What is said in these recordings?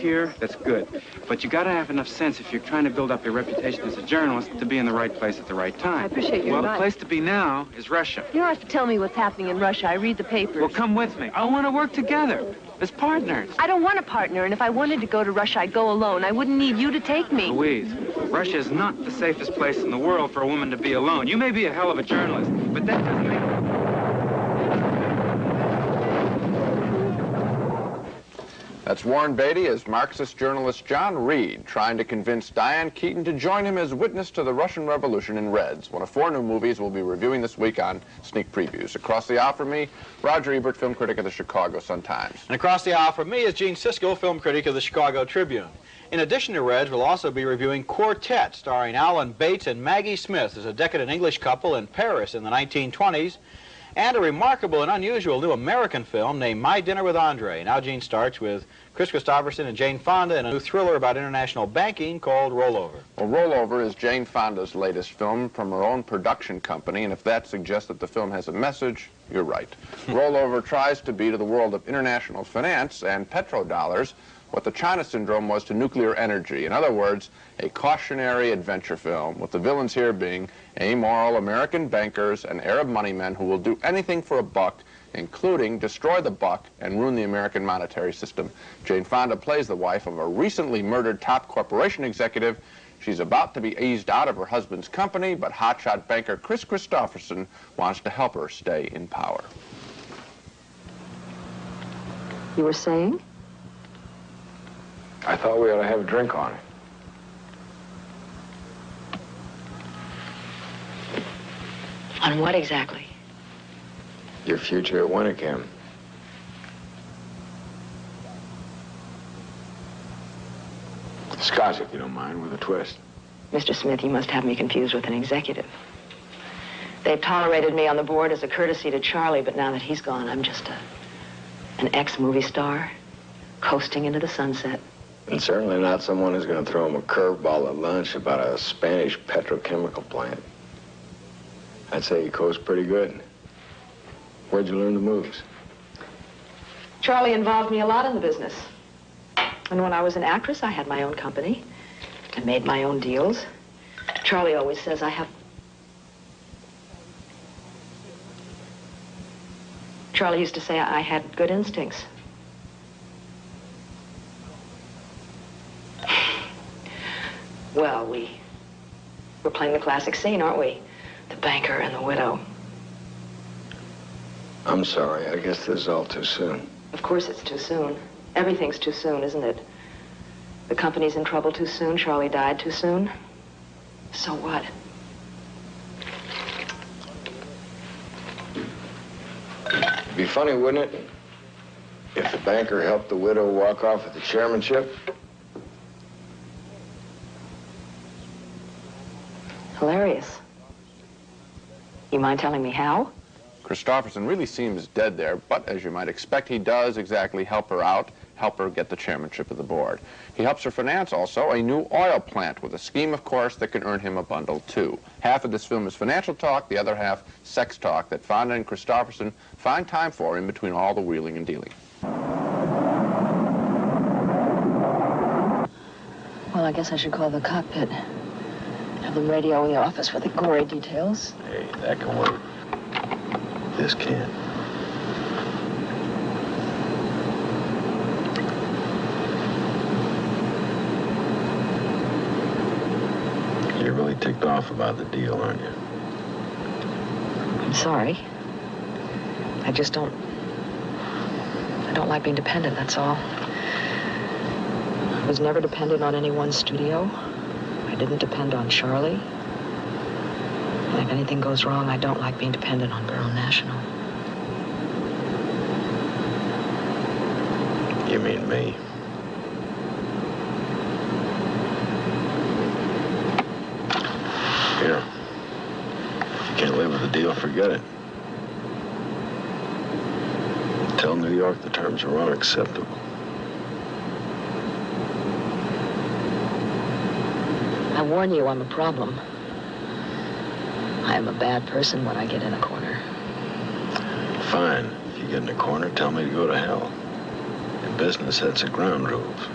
here, that's good. But you gotta have enough sense if you're trying to build up your reputation as a journalist to be in the right place at the right time. I appreciate your advice. Well, the place to be now is Russia. You don't have to tell me what's happening in Russia. I read the papers. Well, come with me. I want to work together as partners. I don't want a partner, and if I wanted to go to Russia, I'd go alone. I wouldn't need you to take me. Louise, Russia is not the safest place in the world for a woman to be alone. You may be a hell of a journalist, but that doesn't make... That's Warren Beatty as Marxist journalist John Reed trying to convince Diane Keaton to join him as witness to the Russian Revolution in Reds, one of 4 new movies we'll be reviewing this week on Sneak Previews. Across the aisle from me, Roger Ebert, film critic of the Chicago Sun-Times. And across the aisle from me is Gene Siskel, film critic of the Chicago Tribune. In addition to Reds, we'll also be reviewing Quartet, starring Alan Bates and Maggie Smith as a decadent English couple in Paris in the 1920s, and a remarkable and unusual new American film named My Dinner with Andre. Now Gene starts with Chris Christopherson and Jane Fonda in a new thriller about international banking called Rollover. Well, Rollover is Jane Fonda's latest film from her own production company, and if that suggests that the film has a message, you're right. Rollover tries to be to the world of international finance and petrodollars what the China Syndrome was to nuclear energy. In other words, a cautionary adventure film, with the villains here being amoral American bankers and Arab moneymen who will do anything for a buck, including destroy the buck and ruin the American monetary system. Jane Fonda plays the wife of a recently murdered top corporation executive. She's about to be eased out of her husband's company, but hotshot banker Chris Christopherson wants to help her stay in power. You were saying? I thought we ought to have a drink on it. On what exactly? Your future at Winnicam. Scotch, if you don't mind, with a twist. Mr. Smith, you must have me confused with an executive. They've tolerated me on the board as a courtesy to Charlie, but now that he's gone, I'm just an ex-movie star coasting into the sunset. And certainly not someone who's going to throw him a curveball at lunch about a Spanish petrochemical plant. I'd say you coast pretty good. Where'd you learn the moves? Charlie involved me a lot in the business. And when I was an actress, I had my own company. I made my own deals. Charlie always says I have... Charlie used to say I had good instincts. Well, we're playing the classic scene, aren't we? The banker and the widow. I'm sorry. I guess this is all too soon. Of course it's too soon. Everything's too soon, isn't it? The company's in trouble too soon. Charlie died too soon. So what? It'd be funny, wouldn't it, if the banker helped the widow walk off with the chairmanship? Hilarious. You mind telling me how? Christopherson really seems dead there, but as you might expect, he does exactly help her out, help her get the chairmanship of the board. He helps her finance also a new oil plant with a scheme, of course, that can earn him a bundle too. Half of this film is financial talk, the other half sex talk that Fonda and Christopherson find time for in between all the wheeling and dealing. Well, I guess I should call the cockpit. Have them radio the office with the gory details. Hey, that can work. This can't. You're really ticked off about the deal, aren't you? I'm sorry. I don't like being dependent, that's all. I was never dependent on any one studio. I didn't depend on Charlie. And if anything goes wrong, I don't like being dependent on Borough National. You mean me? Here. If you can't live with the deal, forget it. Tell New York the terms are unacceptable. I warn you, I'm a problem. I am a bad person when I get in a corner. Fine. If you get in a corner, tell me to go to hell. In business, that's the ground rules.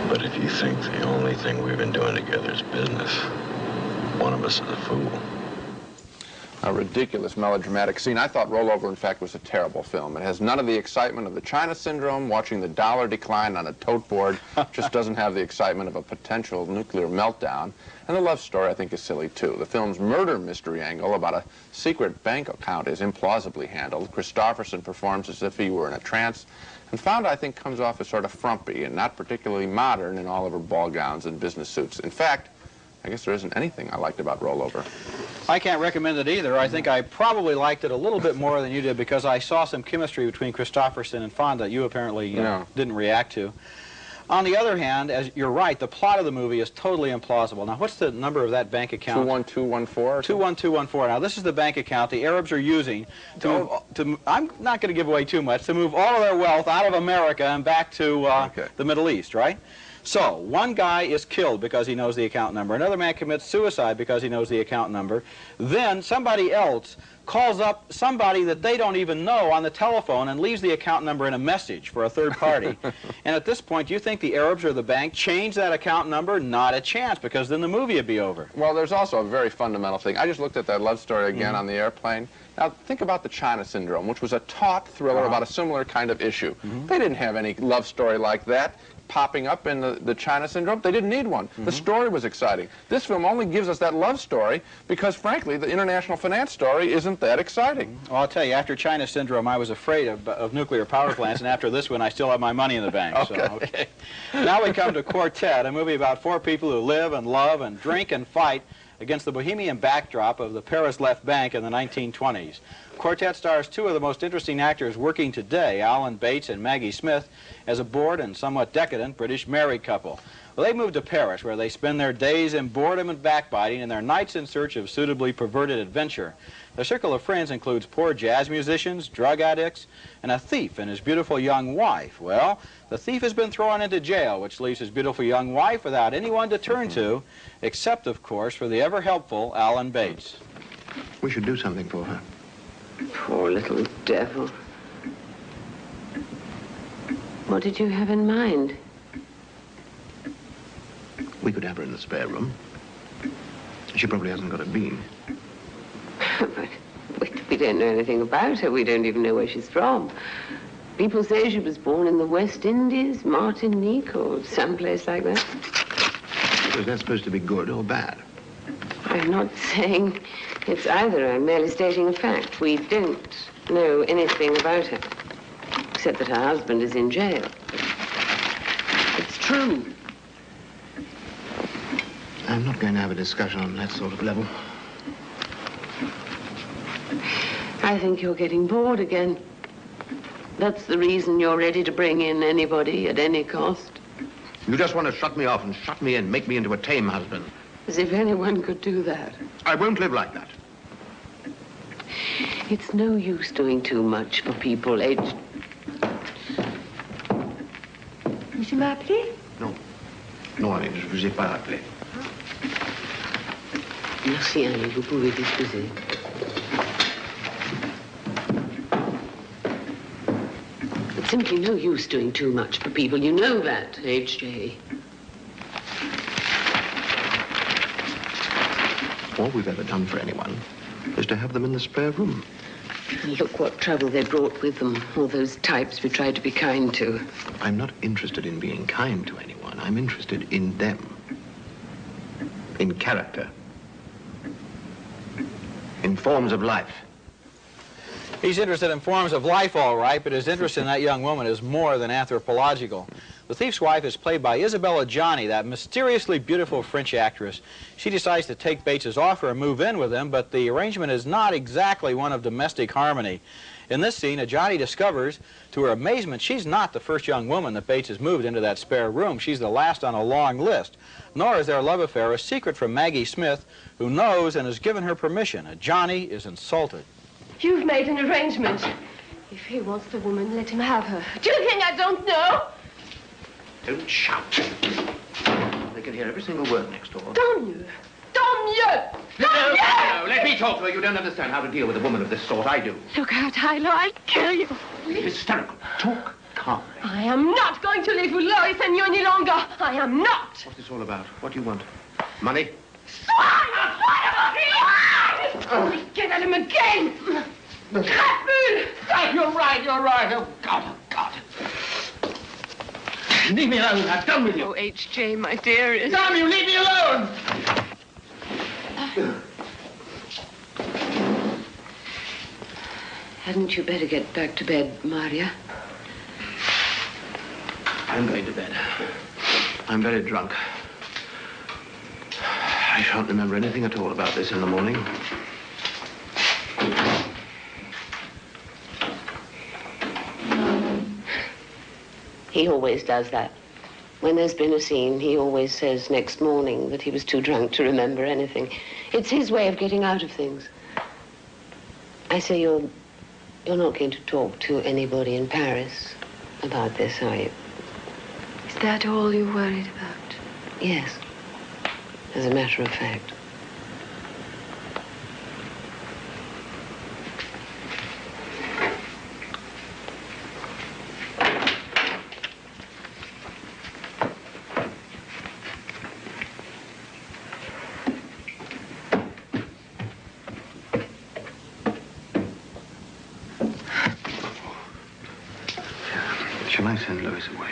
But if you think the only thing we've been doing together is business, one of us is a fool. A ridiculous melodramatic scene. I thought Rollover, in fact, was a terrible film. It has none of the excitement of the China Syndrome. Watching the dollar decline on a tote board just doesn't have the excitement of a potential nuclear meltdown. And the love story, I think, is silly, too. The film's murder mystery angle about a secret bank account is implausibly handled. Christopherson performs as if he were in a trance. And Fonda, I think, comes off as sort of frumpy and not particularly modern in all of her ball gowns and business suits. In fact, I guess there isn't anything I liked about Rollover. I can't recommend it either. I think I probably liked it a little bit more than you did because I saw some chemistry between Christopherson and Fonda you apparently didn't react to. On the other hand, as you're right, the plot of the movie is totally implausible. Now, what's the number of that bank account? 21214? 21214. Now, this is the bank account the Arabs are using I'm not going to give away too much, to move all of their wealth out of America and back to the Middle East, right? So, one guy is killed because he knows the account number. Another man commits suicide because he knows the account number. Then somebody else calls up somebody that they don't even know on the telephone and leaves the account number in a message for a third party. And at this point, do you think the Arabs or the bank change that account number? Not a chance, because then the movie would be over. Well, there's also a very fundamental thing. I just looked at that love story again on the airplane. Now, think about the China Syndrome, which was a taut thriller about a similar kind of issue. They didn't have any love story like that popping up in the China Syndrome. They didn't need one. The story was exciting. This film only gives us that love story because, frankly, the international finance story isn't that exciting. Well, I'll tell you, after China Syndrome, I was afraid of nuclear power plants, and after this one, I still have my money in the bank. Okay. So, Now we come to Quartet, a movie about four people who live and love and drink and fight against the bohemian backdrop of the Paris left bank in the 1920s. Quartet stars two of the most interesting actors working today, Alan Bates and Maggie Smith, as a bored and somewhat decadent British married couple. Well, they move to Paris, where they spend their days in boredom and backbiting and their nights in search of suitably perverted adventure. Their circle of friends includes poor jazz musicians, drug addicts, and a thief and his beautiful young wife. Well, the thief has been thrown into jail, which leaves his beautiful young wife without anyone to turn to, except, of course, for the ever-helpful Alan Bates. We should do something for her. Poor little devil. What did you have in mind? We could have her in the spare room. She probably hasn't got a bean. But we don't know anything about her. We don't even know where she's from. People say she was born in the West Indies, Martinique, or someplace like that. Was that supposed to be good or bad? I'm not saying it's either. I'm merely stating a fact. We don't know anything about her, except that her husband is in jail. It's true. I'm not going to have a discussion on that sort of level. I think you're getting bored again. That's the reason you're ready to bring in anybody at any cost. You just want to shut me off and shut me in, make me into a tame husband. As if anyone could do that. I won't live like that. It's no use doing too much for people aged. Monsieur m'a appelé? Non. Non, allez, je vous ai pas appelé. Merci, Henry. Vous pouvez disposer. It's simply no use doing too much for people. You know that, H.J. All we've ever done for anyone is to have them in the spare room. Look what trouble they brought with them. All those types we tried to be kind to. I'm not interested in being kind to anyone. I'm interested in them. In character. In forms of life. He's interested in forms of life, all right, but his interest in that young woman is more than anthropological. The thief's wife is played by Isabella Gianni, that mysteriously beautiful French actress. She decides to take Bates's offer and move in with him, but the arrangement is not exactly one of domestic harmony. In this scene, Gianni discovers, to her amazement, she's not the first young woman that Bates has moved into that spare room. She's the last on a long list. Nor is their love affair a secret from Maggie Smith, who knows and has given her permission. Gianni is insulted. You've made an arrangement. If he wants the woman, let him have her. Do you think I don't know? Don't shout. They can hear every single word next door. Tant mieux. Tant mieux. Tant mieux. No, let me talk to her. You don't understand how to deal with a woman of this sort. I do. Look out, Hilo. I'll kill you. Hysterical. Talk calmly. I am not going to live with Lois and you any longer. I am not. What's this all about? What do you want? Money? Swine! Swine! We get at him again! Crapule! You're right. Oh, God. Leave me alone. I'm done with you. Oh, H.J., my dearest. Damn you, leave me alone! Hadn't you better get back to bed, Maria? I'm going to bed. I'm very drunk. I shan't remember anything at all about this in the morning. He always does that. When there's been a scene, he always says next morning that he was too drunk to remember anything. It's his way of getting out of things. I say you're not going to talk to anybody in Paris about this, are you? Is that all you're worried about? Yes. As a matter of fact. Shall I send Lois away?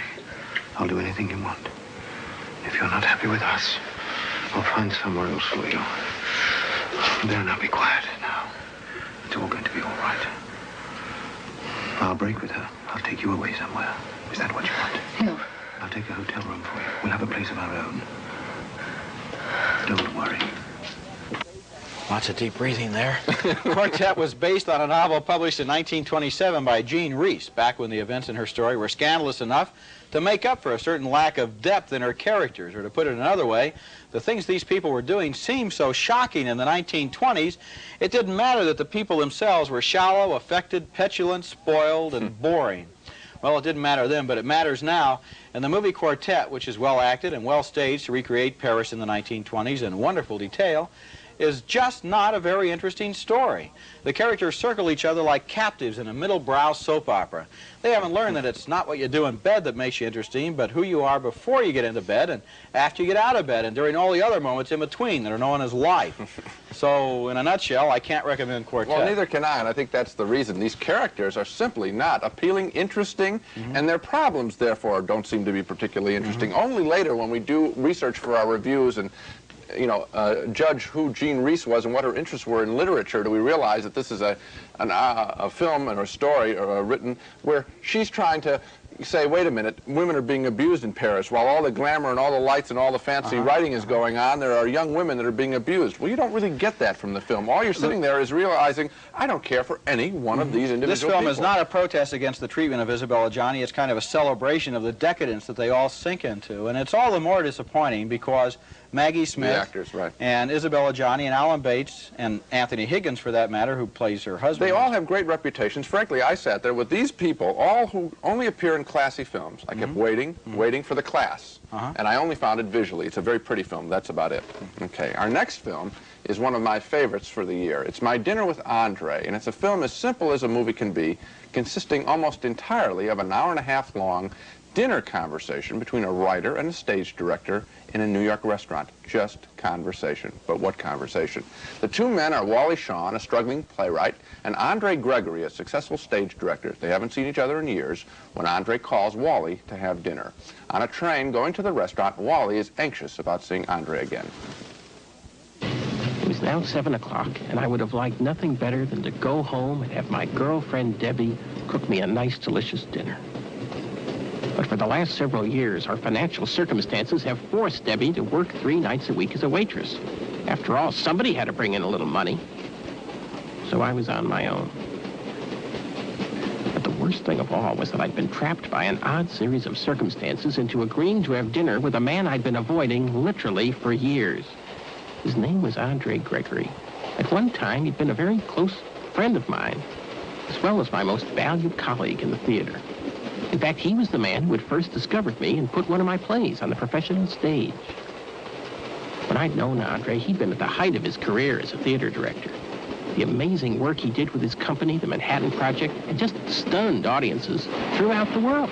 I'll do anything you want. If you're not happy with us, I'll find somewhere else for you. Better now be quiet now. It's all going to be all right. I'll break with her. I'll take you away somewhere. Is that what you want? No. I'll take a hotel room for you. We'll have a place of our own. Don't worry. Lots of deep breathing there. Quartet was based on a novel published in 1927 by Jean Rhys, back when the events in her story were scandalous enough to make up for a certain lack of depth in her characters. Or to put it another way, the things these people were doing seemed so shocking in the 1920s, it didn't matter that the people themselves were shallow, affected, petulant, spoiled, and boring. Well, it didn't matter then, but it matters now. And the movie Quartet, which is well acted and well staged to recreate Paris in the 1920s in wonderful detail, is just not a very interesting story. The characters circle each other like captives in a middle-brow soap opera. They haven't learned that it's not what you do in bed that makes you interesting, but who you are before you get into bed and after you get out of bed and during all the other moments in between that are known as life. So, in a nutshell, I can't recommend Quartet. Well, neither can I, and I think that's the reason. These characters are simply not appealing, interesting, and their problems, therefore, don't seem to be particularly interesting. Only later, when we do research for our reviews and judge who Jean Rhys was and what her interests were in literature, do we realize that this is a film or a story written where she's trying to say, wait a minute, women are being abused in Paris. While all the glamour and all the lights and all the fancy writing is going on, there are young women that are being abused. Well, you don't really get that from the film. All you're sitting there is realizing, I don't care for any one of these individual This film people. is not a protest against the treatment of Isabella Gianni. It's kind of a celebration of the decadence that they all sink into. And it's all the more disappointing because Maggie Smith, the actors, right, and Isabella Gianni and Alan Bates and Anthony Higgins, for that matter, who plays her husband. They all have great reputations. Frankly, I sat there with these people, all who only appear in classy films. I kept waiting for the class, and I only found it visually. It's a very pretty film. That's about it. Okay, our next film is one of my favorites for the year. It's My Dinner with Andre, and it's a film as simple as a movie can be, consisting almost entirely of an hour-and-a-half long dinner conversation between a writer and a stage director in a New York restaurant. Just conversation. But what conversation? The two men are Wally Shawn, a struggling playwright, and Andre Gregory, a successful stage director. They haven't seen each other in years when Andre calls Wally to have dinner. On a train going to the restaurant, Wally is anxious about seeing Andre again. It was now 7 o'clock, and I would have liked nothing better than to go home and have my girlfriend Debbie cook me a nice, delicious dinner. But for the last several years, our financial circumstances have forced Debbie to work 3 nights a week as a waitress. After all, somebody had to bring in a little money. So I was on my own. But the worst thing of all was that I'd been trapped by an odd series of circumstances into agreeing to have dinner with a man I'd been avoiding literally for years. His name was Andre Gregory. At one time, he'd been a very close friend of mine, as well as my most valued colleague in the theater. In fact, he was the man who had first discovered me and put one of my plays on the professional stage. When I'd known Andre, he'd been at the height of his career as a theater director. The amazing work he did with his company, the Manhattan Project, had just stunned audiences throughout the world.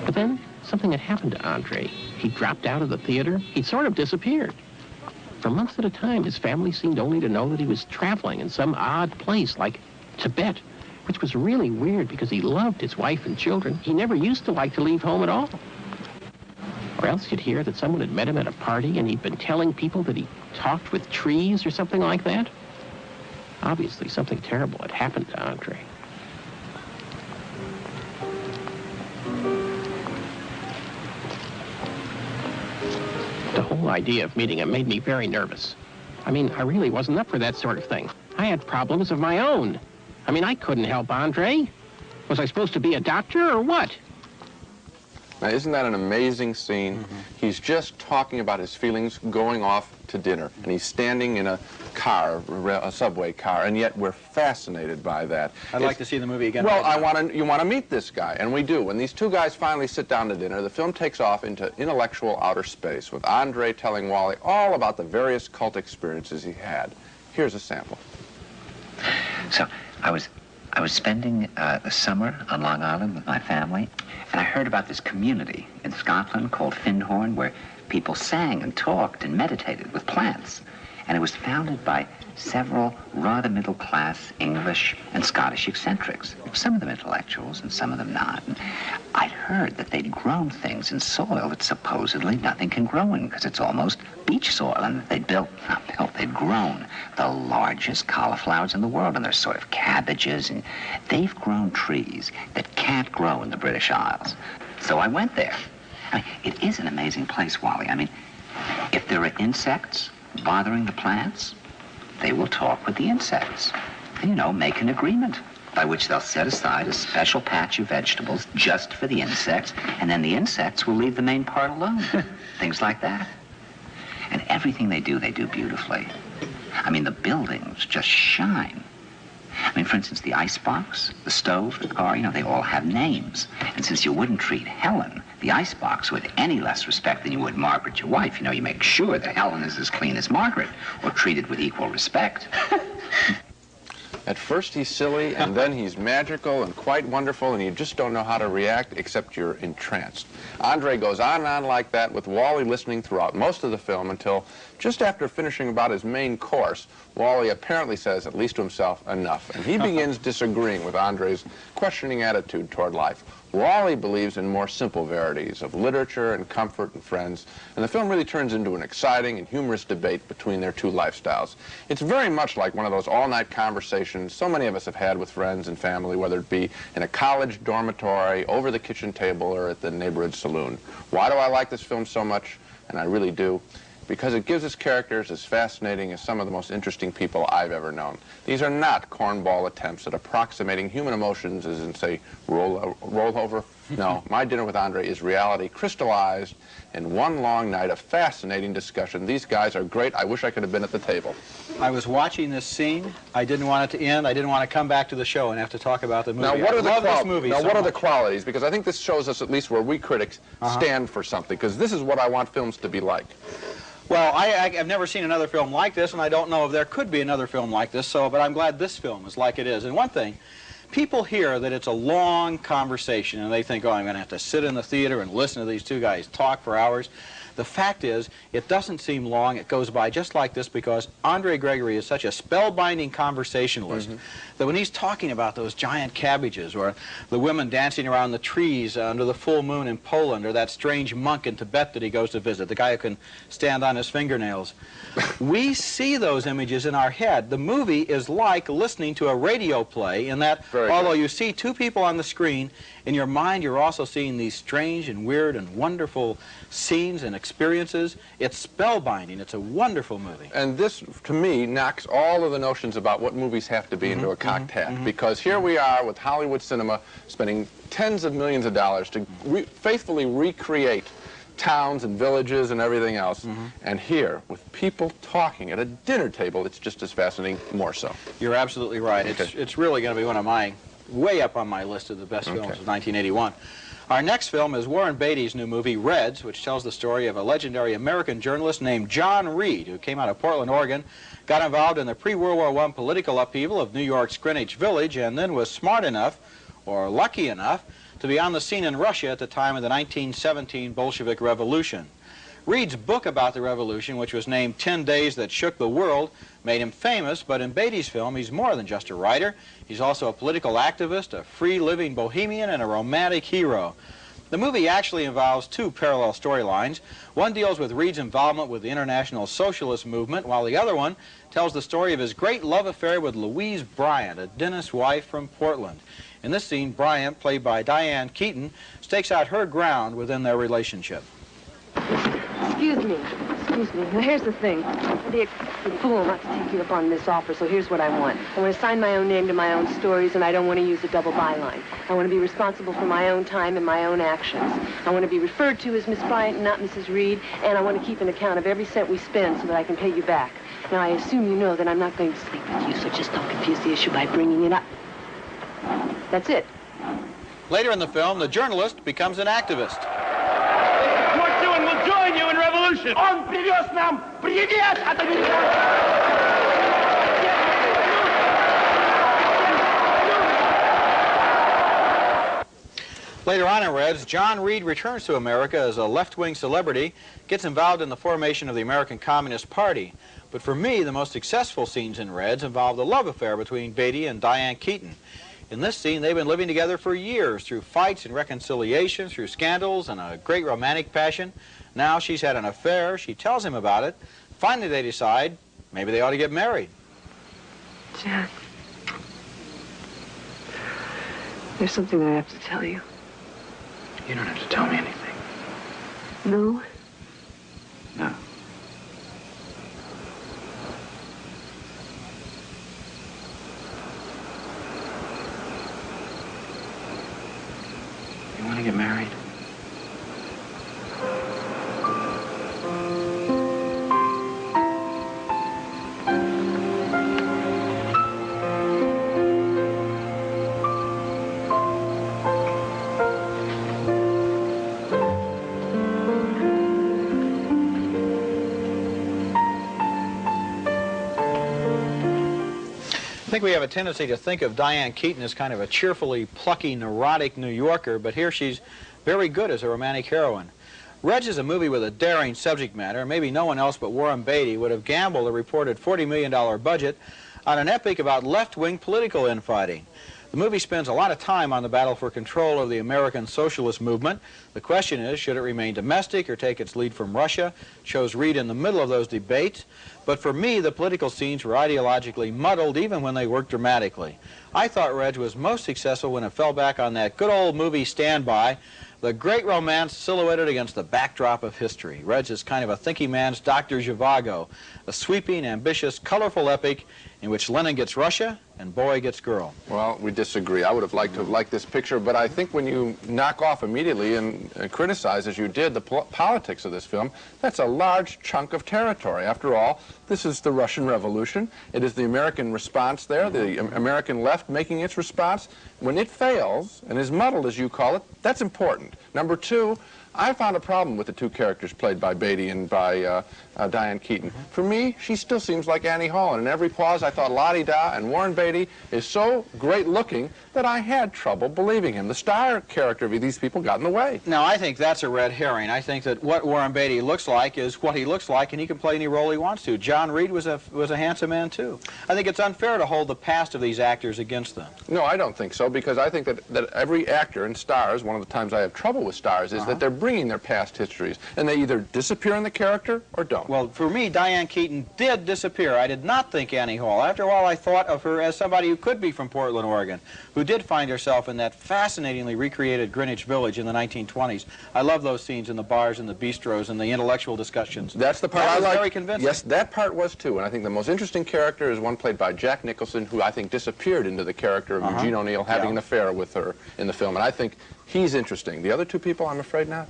But then something had happened to Andre. He dropped out of the theater. He'd sort of disappeared. For months at a time, his family seemed only to know that he was traveling in some odd place like Tibet, which was really weird because he loved his wife and children. He never used to like to leave home at all. Or else you'd hear that someone had met him at a party and he'd been telling people that he talked with trees or something like that. Obviously, something terrible had happened to Andre. The whole idea of meeting him made me very nervous. I mean, I really wasn't up for that sort of thing. I had problems of my own. I mean, I couldn't help Andre. Was I supposed to be a doctor or what? Now, isn't that an amazing scene? He's just talking about his feelings going off to dinner, and he's standing in a car, a subway car, and yet we're fascinated by that. I'd like to see the movie again. Well, right you want to meet this guy, and we do. When these two guys finally sit down to dinner, the film takes off into intellectual outer space, with Andre telling Wally all about the various cult experiences he had. Here's a sample. So, I was spending the summer on Long Island with my family, and I heard about this community in Scotland called Findhorn, where people sang and talked and meditated with plants. And it was founded by several rather middle-class English and Scottish eccentrics. Some of them intellectuals and some of them not. And I'd heard that they'd grown things in soil that supposedly nothing can grow in because it's almost beach soil. And they'd they'd grown the largest cauliflowers in the world, and they're sort of cabbages, and they've grown trees that can't grow in the British Isles. So I went there. I mean, it is an amazing place, Wally. I mean, if there are insects bothering the plants, they will talk with the insects and, you know, make an agreement by which they'll set aside a special patch of vegetables just for the insects, and then the insects will leave the main part alone. Things like that. And everything they do beautifully. I mean, the buildings just shine. I mean, for instance, the icebox, the stove, the car, you know, they all have names. And since you wouldn't treat Helen, the icebox, with any less respect than you would Margaret, your wife, you know, you make sure that Helen is as clean as Margaret, or treated with equal respect. At first he's silly, and then he's magical and quite wonderful, and you just don't know how to react except you're entranced. Andre goes on and on like that, with Wally listening throughout most of the film until just after finishing about his main course, Wally apparently says, at least to himself, enough, and he begins disagreeing with Andre's questioning attitude toward life. Wally believes in more simple verities of literature and comfort and friends, and the film really turns into an exciting and humorous debate between their two lifestyles. It's very much like one of those all-night conversations so many of us have had with friends and family, whether it be in a college dormitory, over the kitchen table, or at the neighborhood saloon. Why do I like this film so much? And I really do. Because it gives us characters as fascinating as some of the most interesting people I've ever known. These are not cornball attempts at approximating human emotions as in, say, Rollover. No, My Dinner with Andre is reality crystallized in one long night of fascinating discussion. These guys are great. I wish I could have been at the table. I was watching this scene. I didn't want it to end. I didn't want to come back to the show and have to talk about the movie. Now, what are the qualities? Because I think this shows us at least where we critics stand for something, because this is what I want films to be like. Well, I've never seen another film like this, and I don't know if there could be another film like this, but I'm glad this film is like it is. And one thing, people hear that it's a long conversation, and they think, oh, I'm going to have to sit in the theater and listen to these two guys talk for hours. The fact is, it doesn't seem long. It goes by just like this because Andre Gregory is such a spellbinding conversationalist that when he's talking about those giant cabbages or the women dancing around the trees under the full moon in Poland or that strange monk in Tibet that he goes to visit, the guy who can stand on his fingernails, we see those images in our head. The movie is like listening to a radio play in that although you see two people on the screen, in your mind you're also seeing these strange and weird and wonderful scenes and experiences. It's spellbinding. It's a wonderful movie. And this, to me, knocks all of the notions about what movies have to be into a cocked hat. Because here we are with Hollywood cinema spending tens of millions of dollars to faithfully recreate towns and villages and everything else. And here, with people talking at a dinner table, it's just as fascinating, more so. You're absolutely right. It's really going to be one of my, way up on my list of the best films of 1981. Our next film is Warren Beatty's new movie, Reds, which tells the story of a legendary American journalist named John Reed, who came out of Portland, Oregon, got involved in the pre-World War I political upheaval of New York's Greenwich Village, and then was smart enough, or lucky enough, to be on the scene in Russia at the time of the 1917 Bolshevik Revolution. Reed's book about the revolution, which was named 10 Days That Shook the World, made him famous, but in Beatty's film, he's more than just a writer. He's also a political activist, a free-living bohemian, and a romantic hero. The movie actually involves two parallel storylines. One deals with Reed's involvement with the international socialist movement, while the other one tells the story of his great love affair with Louise Bryant, a dentist's wife from Portland. In this scene, Bryant, played by Diane Keaton, stakes out her ground within their relationship. Excuse me. Now, here's the thing. I'd be a fool not to take you up on this offer, so here's what I want. I want to sign my own name to my own stories, and I don't want to use a double byline. I want to be responsible for my own time and my own actions. I want to be referred to as Miss Bryant and not Mrs. Reed, and I want to keep an account of every cent we spend so that I can pay you back. Now, I assume you know that I'm not going to sleep with you, so just don't confuse the issue by bringing it up. That's it. Later in the film, the journalist becomes an activist. And will join you in revolution. Он привез нам привет от Later on in Reds, John Reed returns to America as a left-wing celebrity, gets involved in the formation of the American Communist Party. But for me, the most successful scenes in Reds involve the love affair between Beatty and Diane Keaton. In this scene, they've been living together for years through fights and reconciliations, through scandals and a great romantic passion. Now she's had an affair. She tells him about it. Finally, they decide maybe they ought to get married. Jack, there's something that I have to tell you. You don't have to tell me anything. No? No. You want to get married? I think we have a tendency to think of Diane Keaton as kind of a cheerfully plucky, neurotic New Yorker, but here she's very good as a romantic heroine. Reds is a movie with a daring subject matter. Maybe no one else but Warren Beatty would have gambled a reported $40 million budget on an epic about left-wing political infighting. The movie spends a lot of time on the battle for control of the American socialist movement. The question is, should it remain domestic or take its lead from Russia? It shows Reed in the middle of those debates. But for me, the political scenes were ideologically muddled even when they worked dramatically. I thought Reds was most successful when it fell back on that good old movie Stand By, the great romance silhouetted against the backdrop of history. Reds is kind of a thinking man's Dr. Zhivago, a sweeping, ambitious, colorful epic in which Lenin gets Russia and boy gets girl. Well, we disagree. I would have liked to have liked this picture, but I think when you knock off immediately and criticize, as you did, the politics of this film, that's a large chunk of territory. After all, this is the Russian Revolution. It is the American response there, the American left making its response. When it fails, and is muddled, as you call it, that's important. Number two, I found a problem with the two characters played by Beatty and by Diane Keaton. For me, she still seems like Annie Hall, and in every pause I thought la-di-da, and Warren Beatty is so great-looking that I had trouble believing him. The star character of these people got in the way. Now, I think that's a red herring. I think that what Warren Beatty looks like is what he looks like, and he can play any role he wants to. John Reed was a handsome man, too. I think it's unfair to hold the past of these actors against them. No, I don't think so, because I think that every actor in stars, one of the times I have trouble with stars, is that they're bringing their past histories, and they either disappear in the character or don't. Well, for me, Diane Keaton did disappear. I did not think Annie Hall. After all, I thought of her as somebody who could be from Portland, Oregon, who did find herself in that fascinatingly recreated Greenwich Village in the 1920s. I love those scenes in the bars and the bistros and the intellectual discussions. That's the part I like. was very convincing. Yes, that part was too, and I think the most interesting character is one played by Jack Nicholson, who I think disappeared into the character of Eugene O'Neill having an affair with her in the film, and I think he's interesting. The other two people, I'm afraid not.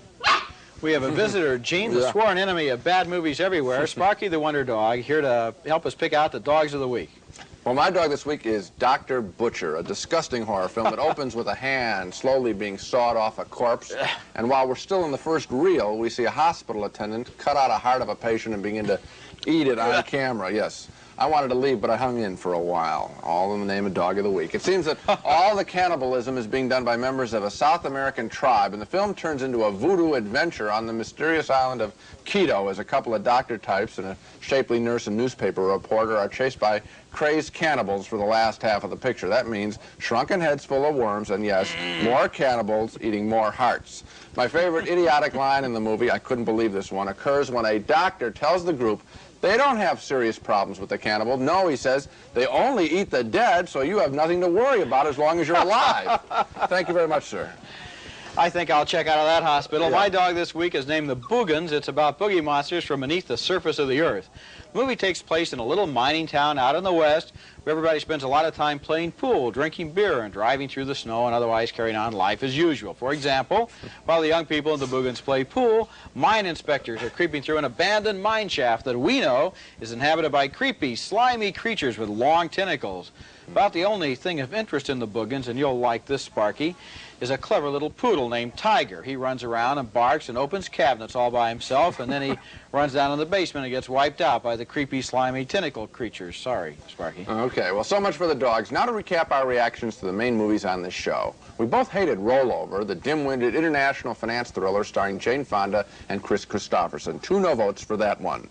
We have a visitor, Gene, the sworn enemy of bad movies everywhere, Sparky the Wonder Dog, here to help us pick out the Dogs of the Week. Well, my dog this week is Dr. Butcher, a disgusting horror film that opens with a hand slowly being sawed off a corpse. And while we're still in the first reel, we see a hospital attendant cut out a heart of a patient and begin to eat it on camera. Yes. I wanted to leave, but I hung in for a while, all in the name of Dog of the Week. It seems that all the cannibalism is being done by members of a South American tribe, and the film turns into a voodoo adventure on the mysterious island of Quito as a couple of doctor types and a shapely nurse and newspaper reporter are chased by crazed cannibals for the last half of the picture. That means shrunken heads full of worms, and yes, more cannibals eating more hearts. My favorite idiotic line in the movie, I couldn't believe this one, occurs when a doctor tells the group they don't have serious problems with the cannibal. No, he says, they only eat the dead, so you have nothing to worry about as long as you're alive. Thank you very much, sir. I think I'll check out of that hospital. Yeah. My dog this week is named the Boogens. It's about boogie monsters from beneath the surface of the earth. The movie takes place in a little mining town out in the west where everybody spends a lot of time playing pool, drinking beer, and driving through the snow and otherwise carrying on life as usual. For example, while the young people in the Boogens play pool, mine inspectors are creeping through an abandoned mine shaft that we know is inhabited by creepy, slimy creatures with long tentacles. About the only thing of interest in the Boogens, and you'll like this, Sparky, is a clever little poodle named Tiger. He runs around and barks and opens cabinets all by himself, and then he runs down in the basement and gets wiped out by the creepy, slimy tentacle creatures. Sorry, Sparky. Okay, well, so much for the dogs. Now to recap our reactions to the main movies on this show. We both hated Rollover, the dim-witted international finance thriller starring Jane Fonda and Chris Christopherson. 2 no votes for that one.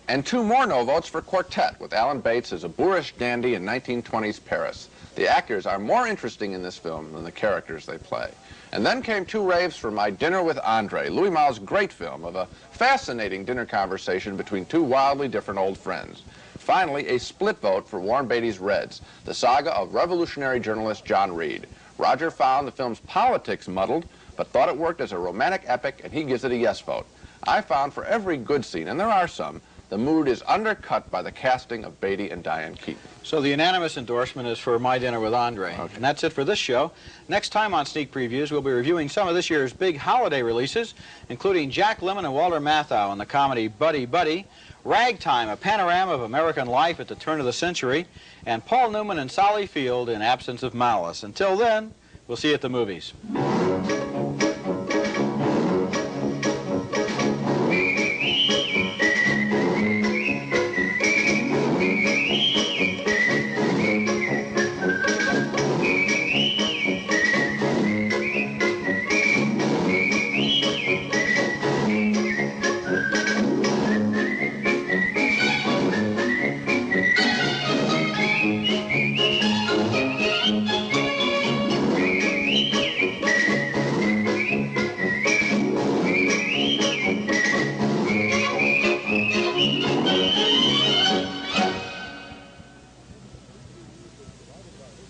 And 2 more no votes for Quartet, with Alan Bates as a boorish dandy in 1920s Paris. The actors are more interesting in this film than the characters they play. And then came 2 raves for My Dinner with Andre, Louis Malle's great film of a fascinating dinner conversation between 2 wildly different old friends. Finally, a split vote for Warren Beatty's Reds, the saga of revolutionary journalist John Reed. Roger found the film's politics muddled, but thought it worked as a romantic epic, and he gives it a yes vote. I found for every good scene, and there are some, the mood is undercut by the casting of Beatty and Diane Keaton. So the unanimous endorsement is for My Dinner with Andre. Okay. And that's it for this show. Next time on Sneak Previews, we'll be reviewing some of this year's big holiday releases, including Jack Lemmon and Walter Matthau in the comedy Buddy Buddy, Ragtime, a panorama of American life at the turn of the century, and Paul Newman and Sally Field in Absence of Malice. Until then, we'll see you at the movies.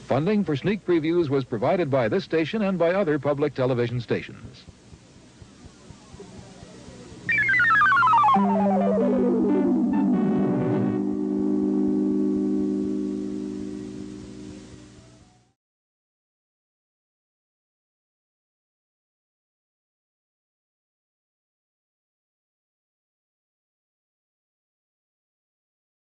Funding for Sneak Previews was provided by this station and by other public television stations.